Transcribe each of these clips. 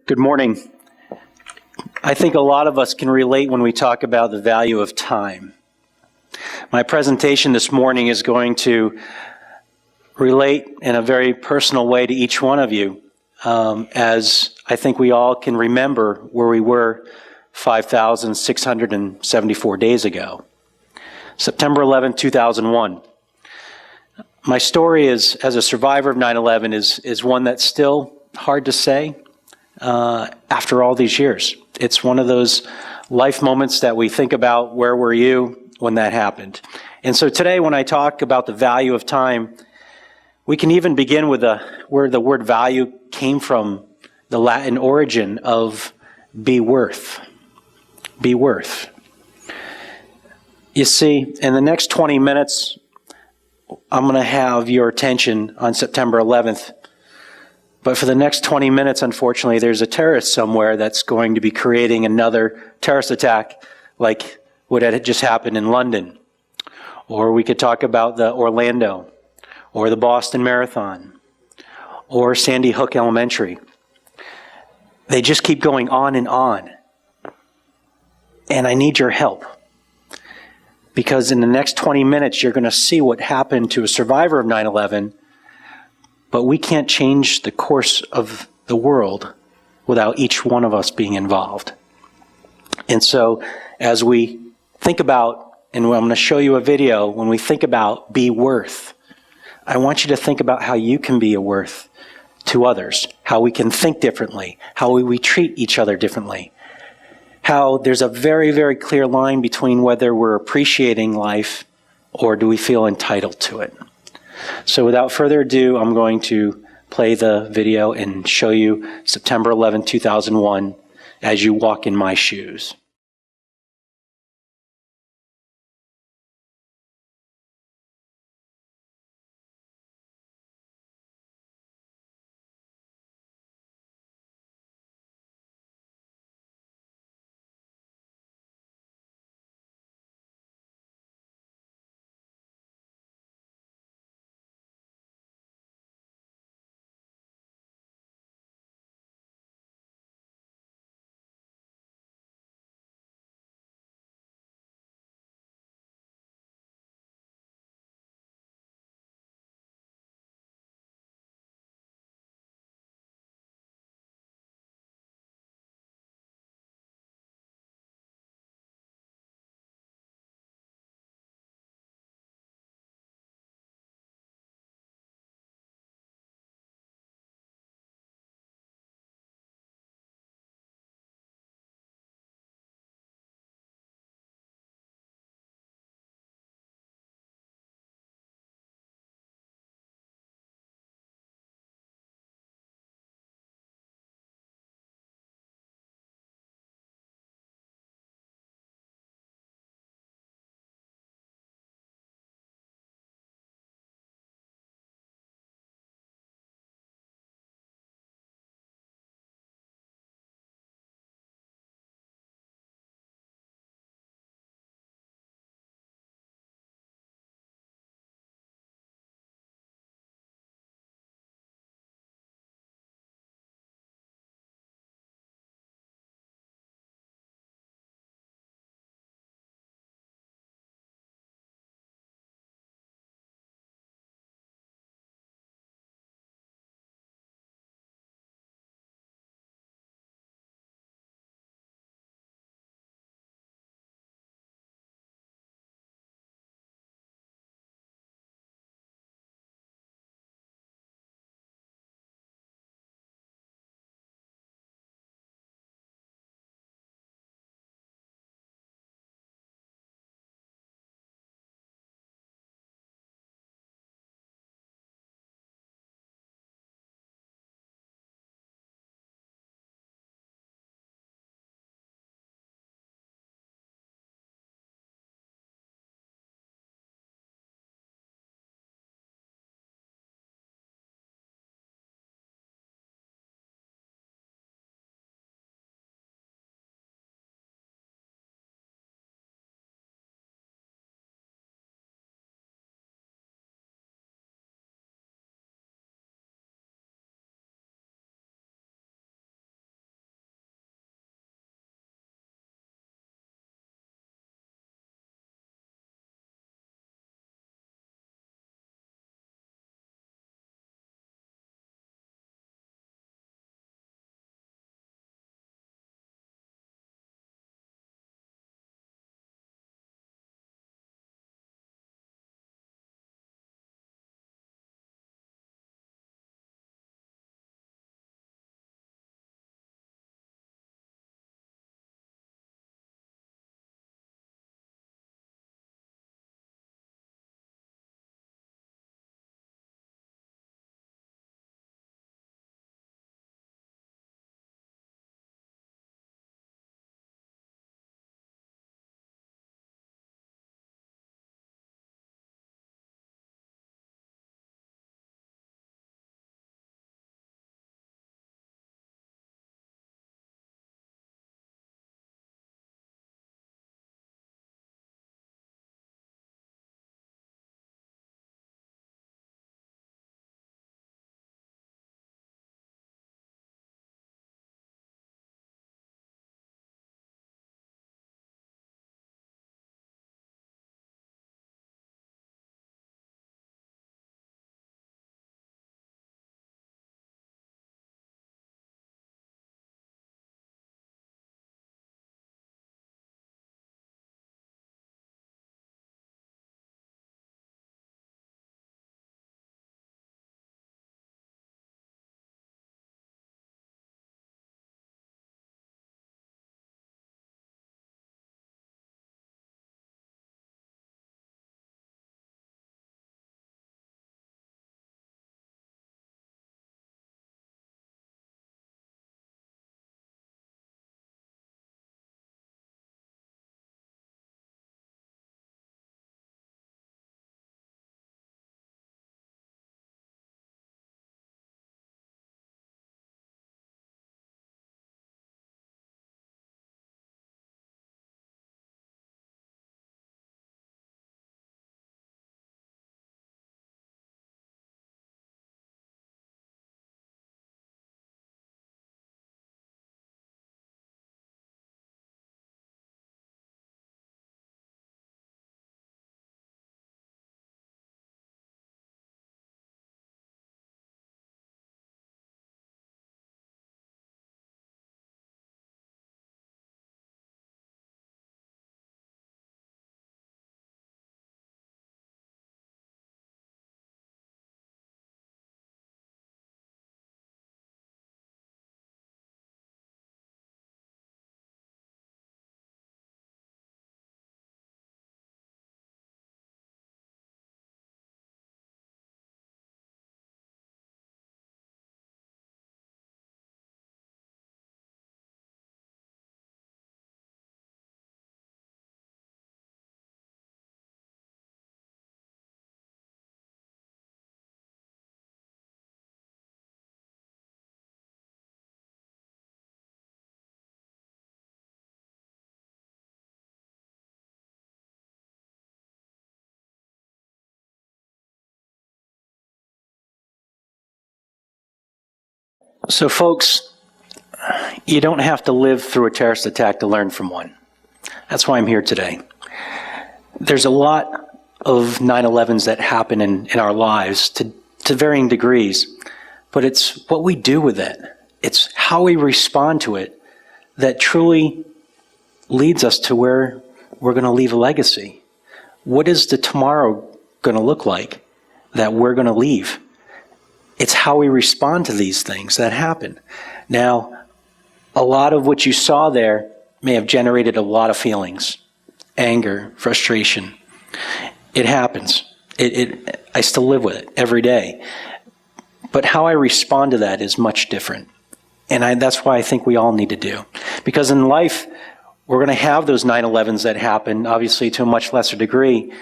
Good morning. I think a lot of us can relate when we talk about the value of time. My presentation this morning is going to relate in a very personal way to each one of you, as I think we all can remember where we were 5,674 days ago. September 11, 2001. My story as a survivor of 9/11 is one that's still hard to say after all these years. It's one of those life moments that we think about, where were you when that happened? And so today when I talk about the value of time, we can even begin with where the word value came from, the Latin origin of be worth. Be worth. You see, in the next 20 minutes, I'm going to have your attention on September 11th. But for the next 20 minutes, unfortunately, there's a terrorist somewhere that's going to be creating another terrorist attack like what had just happened in London. Or we could talk about the Orlando, or the Boston Marathon, or Sandy Hook Elementary. They just keep going on. And I need your help. Because in the next 20 minutes, you're going to see what happened to a survivor of 9/11, but we can't change the course of the world without each one of us being involved. And so as we think about, and I'm going to show you a video, when we think about be worth, I want you to think about how you can be a worth to others, how we can think differently, how we treat each other differently, how there's a very, very clear line between whether we're appreciating life or do we feel entitled to it. So without further ado, I'm going to play the video and show you September 11, 2001 as you walk in my shoes. So folks, you don't have to live through a terrorist attack to learn from one. That's why I'm here today. There's a lot of 9/11s that happen in our lives to varying degrees, but it's what we do with it. It's how we respond to it that truly leads us to where we're going to leave a legacy. What is the tomorrow going to look like that we're going to leave? It's how we respond to these things that happen. Now, a lot of what you saw there may have generated a lot of feelings, anger, frustration. It happens. I still live with it every day. But how I respond to that is much different. And that's why I think we all need to do. Because in life, we're going to have those 9/11s that happen, obviously to a much lesser degree,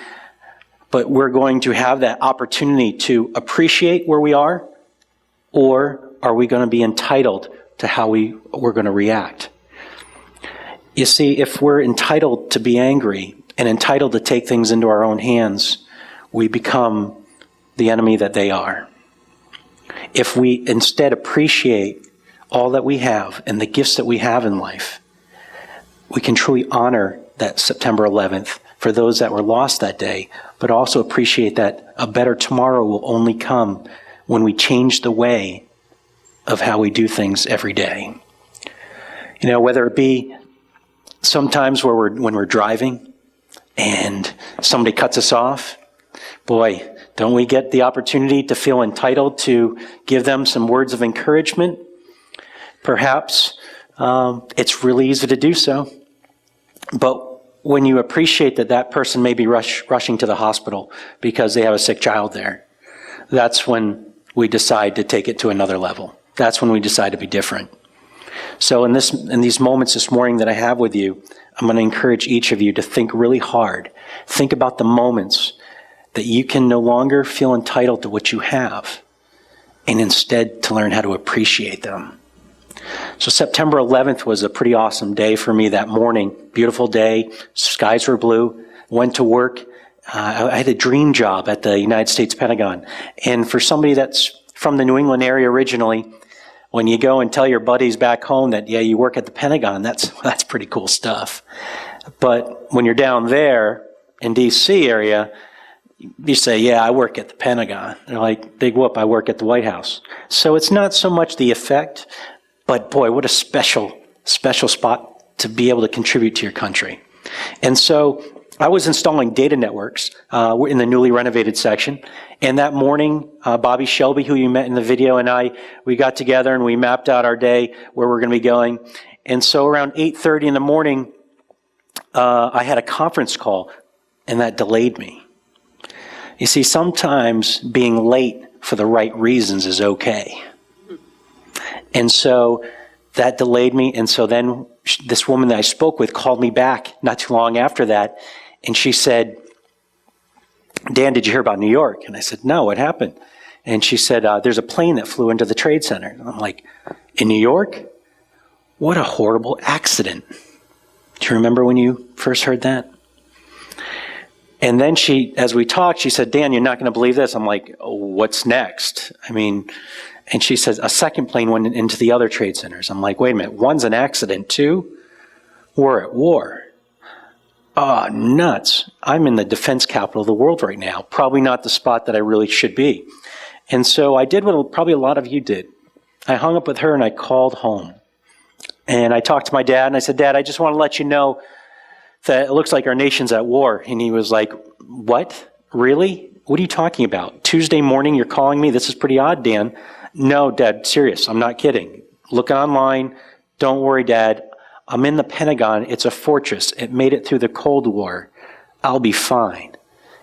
but we're going to have that opportunity to appreciate where we are, or are we going to be entitled to how we're going to react? You see, if we're entitled to be angry and entitled to take things into our own hands, we become the enemy that they are. If we instead appreciate all that we have and the gifts that we have in life, we can truly honor that September 11th for those that were lost that day, but also appreciate that a better tomorrow will only come when we change the way of how we do things every day. You know, whether it be sometimes when we're driving and somebody cuts us off, boy, don't we get the opportunity to feel entitled to give them some words of encouragement? Perhaps it's really easy to do so. But when you appreciate that person may be rushing to the hospital because they have a sick child there, that's when we decide to take it to another level. That's when we decide to be different. So in these moments this morning that I have with you, I'm going to encourage each of you to think really hard. Think about the moments that you can no longer feel entitled to what you have, and instead to learn how to appreciate them. So September 11th was a pretty awesome day for me that morning. Beautiful day, skies were blue, went to work. I had a dream job at the United States Pentagon. And for somebody that's from the New England area originally, when you go and tell your buddies back home that, yeah, you work at the Pentagon, that's pretty cool stuff. But when you're down there in D.C. area, you say, yeah, I work at the Pentagon. They're like, big whoop, I work at the White House. So it's not so much the effect, but boy, what a special spot to be able to contribute to your country. And so I was installing data networks in the newly renovated section. And that morning, Bobby Shelby, who you met in the video, and we got together and we mapped out our day, where we're going to be going. And so around 8:30 in the morning, I had a conference call, and that delayed me. You see, sometimes being late for the right reasons is okay. And so that delayed me. And so then this woman that I spoke with called me back not too long after that. And she said, Dan, did you hear about New York? And I said, no, what happened? And she said, there's a plane that flew into the Trade Center. And I'm like, in New York? What a horrible accident. Do you remember when you first heard that? And then as we talked, she said, Dan, you're not going to believe this. I'm like, oh, what's next? And she says, a second plane went into the other trade centers. I'm like, wait a minute, one's an accident too? We're at war. Oh, nuts. I'm in the defense capital of the world right now. Probably not the spot that I really should be. And so I did what probably a lot of you did. I hung up with her and I called home. And I talked to my dad and I said, Dad, I just want to let you know that it looks like our nation's at war. And he was like, what? Really? What are you talking about? Tuesday morning, you're calling me? This is pretty odd, Dan. No, Dad, serious. I'm not kidding. Look online. Don't worry, Dad. I'm in the Pentagon. It's a fortress. It made it through the Cold War. I'll be fine.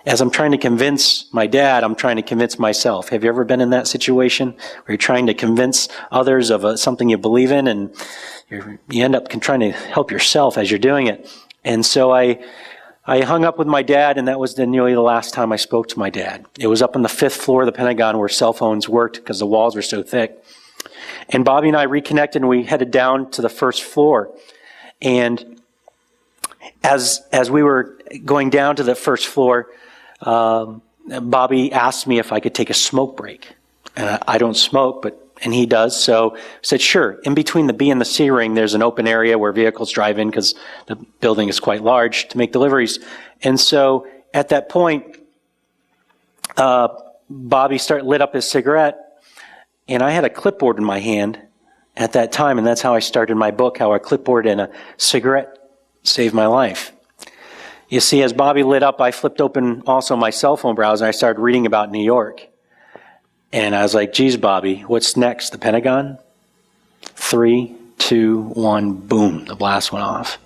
As I'm trying to convince my dad, I'm trying to convince myself. Have you ever been in that situation where you're trying to convince others of something you believe in, and you end up trying to help yourself as you're doing it? And so I hung up with my dad, and that was nearly the last time I spoke to my dad. It was up on the 5th floor of the Pentagon where cell phones worked because the walls were so thick. And Bobby and I reconnected, and we headed down to the 1st floor. And as we were going down to the 1st floor, Bobby asked me if I could take a smoke break. And I don't smoke, but And he does. So I said, sure. In between the B and the C ring, there's an open area where vehicles drive in because the building is quite large to make deliveries. And so at that point, Bobby lit up his cigarette, and I had a clipboard in my hand at that time, and that's how I started my book, how a clipboard and a cigarette saved my life. You see, as Bobby lit up, I flipped open also my cell phone browser, and I started reading about New York. And I was like, geez, Bobby, what's next? The Pentagon? 3, 2, 1, boom, the blast went off.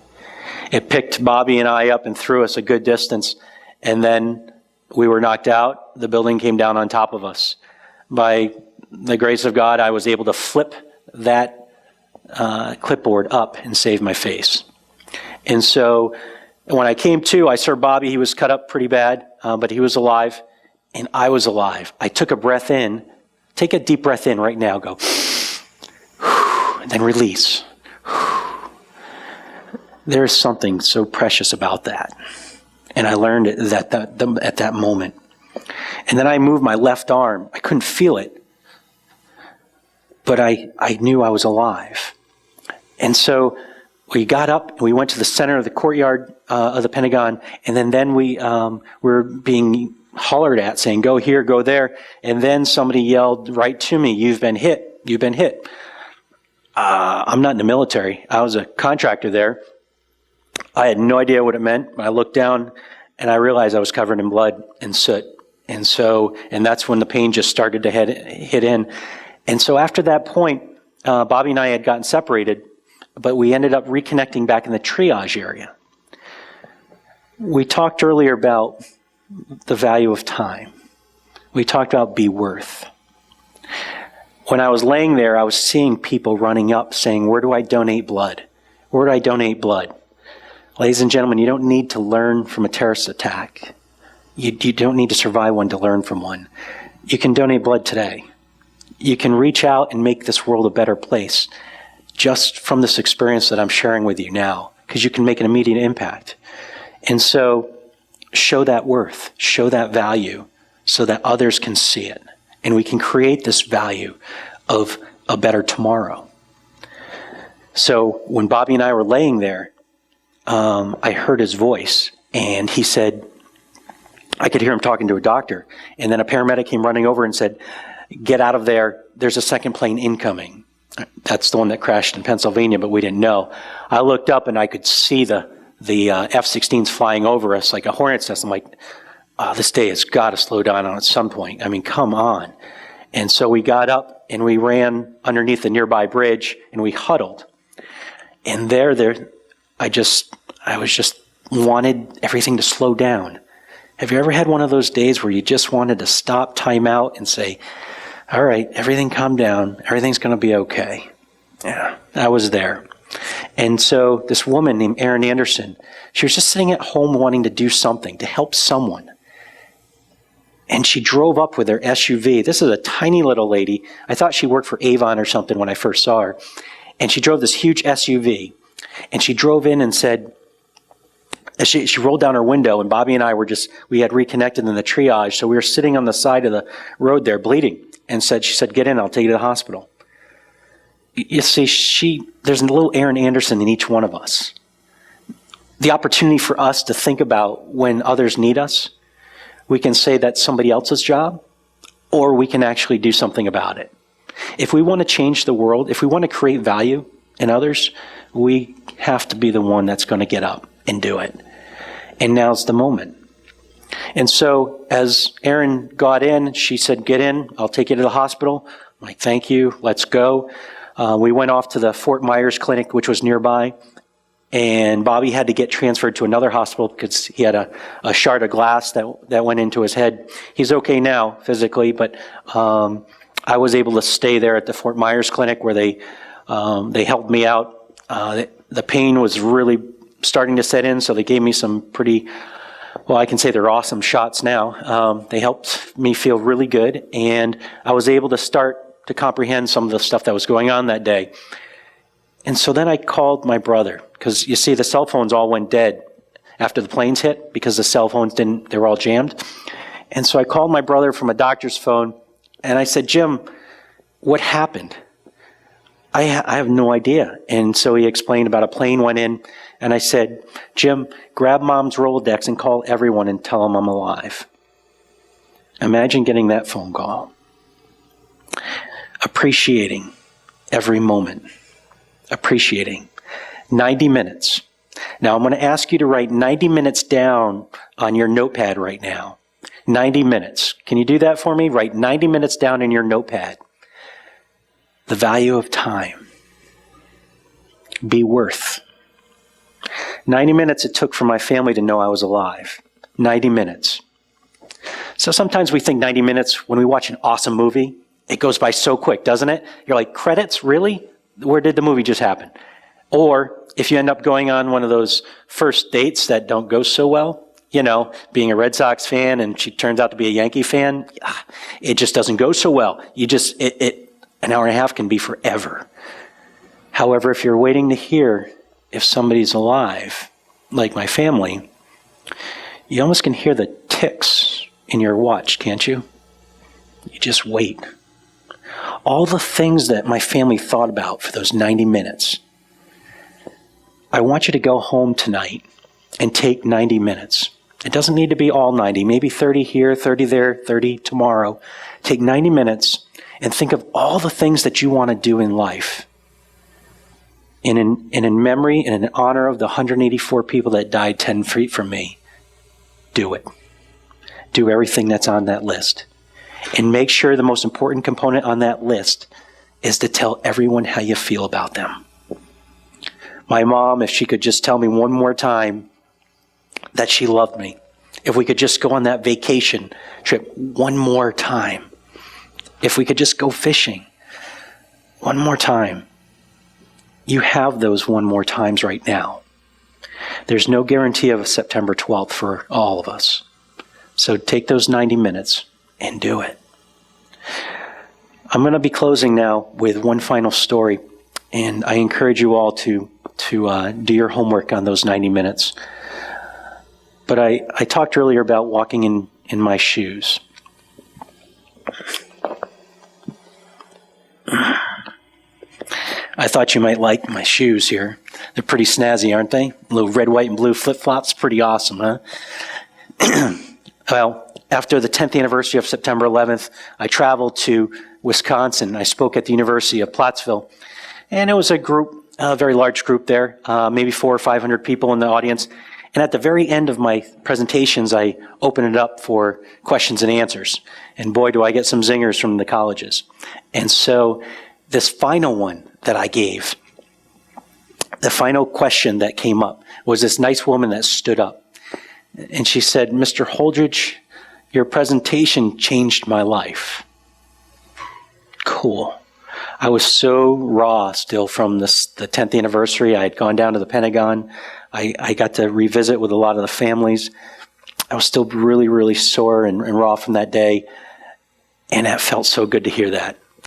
It picked Bobby and I up and threw us a good distance, and then we were knocked out. The building came down on top of us. By the grace of God, I was able to flip that clipboard up and save my face. And so when I came to, I saw Bobby. He was cut up pretty bad, but he was alive, and I was alive. I took a breath in. Take a deep breath in right now. Go. And then release. There is something so precious about that. And I learned it at that moment. And then I moved my left arm. I couldn't feel it. But I knew I was alive. And so we got up and we went to the center of the courtyard of the Pentagon. And then we were being hollered at, saying, go here, go there. And then somebody yelled right to me, you've been hit. You've been hit. I'm not in the military. I was a contractor there. I had no idea what it meant. I looked down and I realized I was covered in blood and soot. And that's when the pain just started to hit in. And so after that point, Bobby and I had gotten separated, but we ended up reconnecting back in the triage area. We talked earlier about the value of time. We talked about be worth. When I was laying there, I was seeing people running up saying, where do I donate blood? Where do I donate blood? Ladies and gentlemen, you don't need to learn from a terrorist attack. You don't need to survive one to learn from one. You can donate blood today. You can reach out and make this world a better place just from this experience that I'm sharing with you now, because you can make an immediate impact. And so show that worth, show that value so that others can see it. And we can create this value of a better tomorrow. So when Bobby and I were laying there, I heard his voice, and he said, I could hear him talking to a doctor. And then a paramedic came running over and said, get out of there. There's a second plane incoming. That's the one that crashed in Pennsylvania, but we didn't know. I looked up and I could see the F-16s flying over us like a hornet's nest. I'm like, this day has got to slow down at some point. I mean, come on. And so we got up and we ran underneath the nearby bridge and we huddled. And there, I was just wanted everything to slow down. Have you ever had one of those days where you just wanted to stop, time out, and say, all right, everything calm down. Everything's going to be okay. Yeah, I was there. And so this woman named Erin Anderson, she was just sitting at home wanting to do something, to help someone. And she drove up with her SUV. This is a tiny little lady. I thought she worked for Avon or something when I first saw her. And she drove this huge SUV. And she drove in and said, she rolled down her window, and Bobby and I we had reconnected in the triage, so we were sitting on the side of the road there bleeding, and she said, get in, I'll take you to the hospital. You see, there's a little Erin Anderson in each one of us. The opportunity for us to think about when others need us, we can say that's somebody else's job, or we can actually do something about it. If we want to change the world, if we want to create value in others, we have to be the one that's going to get up and do it. And now's the moment. And so as Erin got in, she said, get in, I'll take you to the hospital. I'm like, thank you, let's go. We went off to the Fort Myers clinic, which was nearby. And Bobby had to get transferred to another hospital because he had a shard of glass that went into his head. He's okay now physically, but I was able to stay there at the Fort Myers clinic where they helped me out. The pain was really starting to set in, so they gave me some pretty, well, I can say they're awesome shots now. They helped me feel really good, and I was able to start to comprehend some of the stuff that was going on that day. And so then I called my brother, because you see the cell phones all went dead after the planes hit because the cell phones they were all jammed. And so I called my brother from a doctor's phone, and I said, Jim, what happened? I have no idea. And so he explained about a plane went in, and I said, Jim, grab Mom's Rolodex and call everyone and tell them I'm alive. Imagine getting that phone call. Appreciating every moment. Appreciating. 90 minutes. Now I'm going to ask you to write 90 minutes down on your notepad right now. 90 minutes. Can you do that for me? Write 90 minutes down in your notepad. The value of time. Be worth. 90 minutes it took for my family to know I was alive. 90 minutes. So sometimes we think 90 minutes when we watch an awesome movie, it goes by so quick, doesn't it? You're like, credits? Really? Where did the movie just happen? Or if you end up going on one of those first dates that don't go so well, you know, being a Red Sox fan and she turns out to be a Yankee fan, it just doesn't go so well. An hour and a half can be forever. However, if you're waiting to hear if somebody's alive, like my family, you almost can hear the ticks in your watch, can't you? You just wait. All the things that my family thought about for those 90 minutes. I want you to go home tonight and take 90 minutes. It doesn't need to be all 90, maybe 30 here, 30 there, 30 tomorrow. Take 90 minutes and think of all the things that you want to do in life. And in memory and in honor of the 184 people that died 10 feet from me, do it. Do everything that's on that list. And make sure the most important component on that list is to tell everyone how you feel about them. My mom, if she could just tell me one more time that she loved me. If we could just go on that vacation trip one more time. If we could just go fishing one more time. You have those one more times right now. There's no guarantee of a September 12th for all of us. So take those 90 minutes and do it. I'm going to be closing now with one final story, and I encourage you all to do your homework on those 90 minutes. But I talked earlier about walking in my shoes. I thought you might like my shoes here. They're pretty snazzy, aren't they? Little red, white, and blue flip-flops. Pretty awesome, huh? Well, after the 10th anniversary of September 11th, I traveled to Wisconsin. I spoke at the University of Plattsville. And it was a group, a very large group there, maybe 400 or 500 people in the audience. And at the very end of my presentations, I opened it up for questions and answers. And boy, do I get some zingers from the colleges. And so this final one that I gave, the final question that came up was this nice woman that stood up. And she said, Mr. Holdridge, your presentation changed my life. Cool. I was so raw still from the 10th anniversary. I had gone down to the Pentagon. I got to revisit with a lot of the families. I was still really, really sore and raw from that day. And it felt so good to hear that.